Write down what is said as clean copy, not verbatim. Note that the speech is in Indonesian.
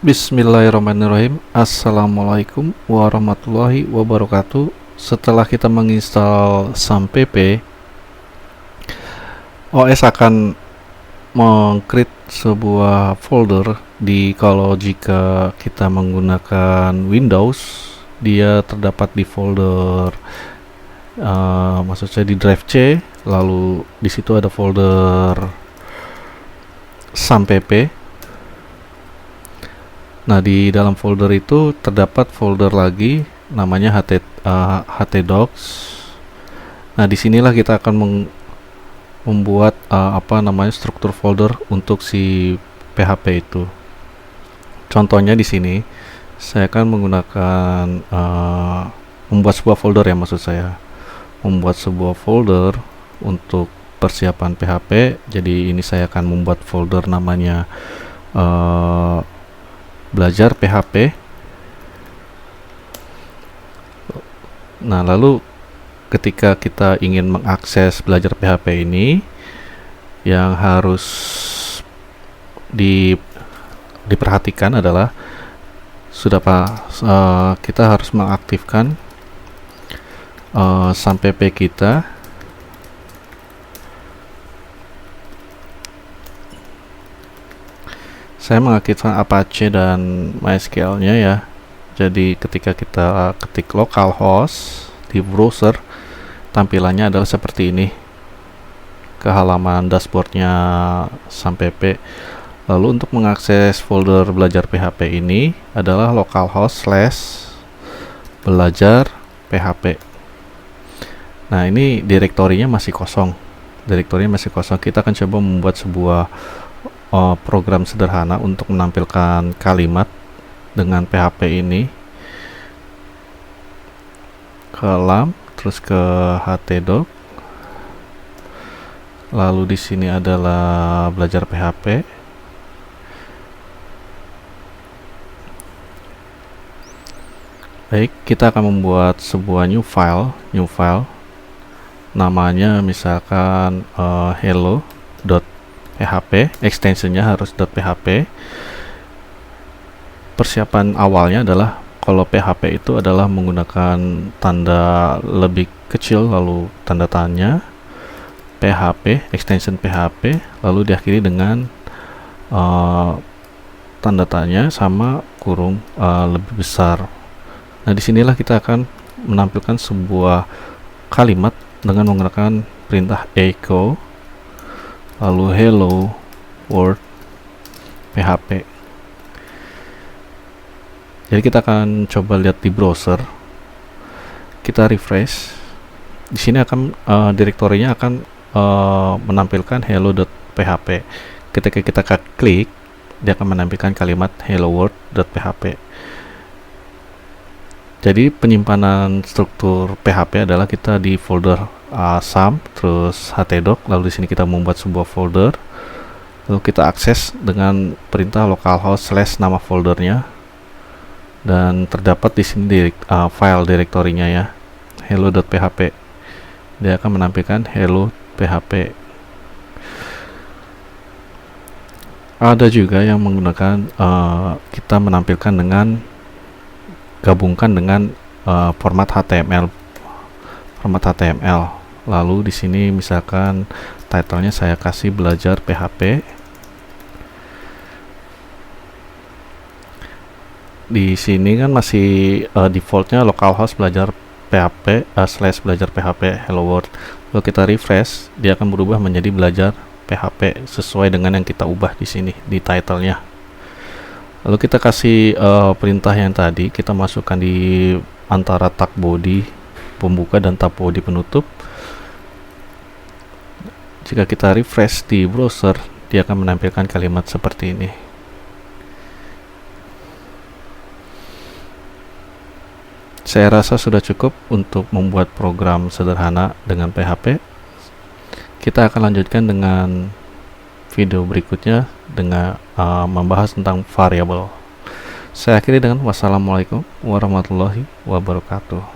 Bismillahirrahmanirrahim. Assalamualaikum warahmatullahi wabarakatuh. Setelah kita menginstal SAMPP, OS akan meng-create sebuah folder kalau jika kita menggunakan Windows, dia terdapat di folder maksud saya di drive C, lalu di situ ada folder SAMPP. Nah, di dalam folder itu terdapat folder lagi namanya htdocs. Nah, disinilah kita akan membuat struktur folder untuk si PHP itu. Contohnya di sini saya akan menggunakan membuat sebuah folder, ya, maksud saya membuat sebuah folder untuk persiapan PHP. Jadi ini saya akan membuat folder namanya belajar PHP. Nah, lalu ketika kita ingin mengakses belajar PHP ini, yang harus diperhatikan adalah kita harus mengaktifkan SAMPP kita. Saya mengaktifkan Apache dan MySQL-nya, ya. Jadi ketika kita ketik localhost di browser, tampilannya adalah seperti ini, ke halaman dashboardnya SAMPP. Lalu untuk mengakses folder belajar PHP ini adalah localhost/belajar PHP. Nah, ini direktorinya masih kosong. Kita akan coba membuat sebuah program sederhana untuk menampilkan kalimat dengan PHP ini. Ke LAMP, terus ke htdoc, lalu di sini adalah belajar PHP. Baik, kita akan membuat sebuah new file, namanya misalkan hello.php, extensionnya harus .php. Persiapan awalnya adalah kalau PHP itu adalah menggunakan tanda lebih kecil, lalu tanda tanya, PHP, extension PHP, lalu diakhiri dengan tanda tanya sama kurung lebih besar. Nah, disinilah kita akan menampilkan sebuah kalimat dengan menggunakan perintah echo, lalu hello world PHP. Jadi kita akan coba lihat di browser, kita refresh. Di sini akan direktorinya akan menampilkan hello.php. Ketika kita klik, dia akan menampilkan kalimat hello world.php. Jadi penyimpanan struktur PHP adalah kita di folder SAM, terus htdoc, lalu di sini kita membuat sebuah folder, lalu kita akses dengan perintah localhost/nama foldernya, dan terdapat di sini file direktorinya, ya, hello.php. Dia akan menampilkan hello.php. Ada juga yang menggunakan kita menampilkan dengan gabungkan dengan format HTML. Lalu di sini misalkan title-nya saya kasih belajar PHP. Di sini kan masih defaultnya localhost belajar PHP /belajar PHP hello world. Kalau kita refresh, dia akan berubah menjadi belajar PHP sesuai dengan yang kita ubah di sini di title-nya. Lalu kita kasih perintah yang tadi, kita masukkan di antara tag body pembuka dan tab body penutup. Jika kita refresh di browser, dia akan menampilkan kalimat seperti ini. Saya rasa sudah cukup untuk membuat program sederhana dengan PHP. Kita akan lanjutkan dengan video berikutnya dengan membahas tentang variabel. Saya akhiri dengan wassalamualaikum warahmatullahi wabarakatuh.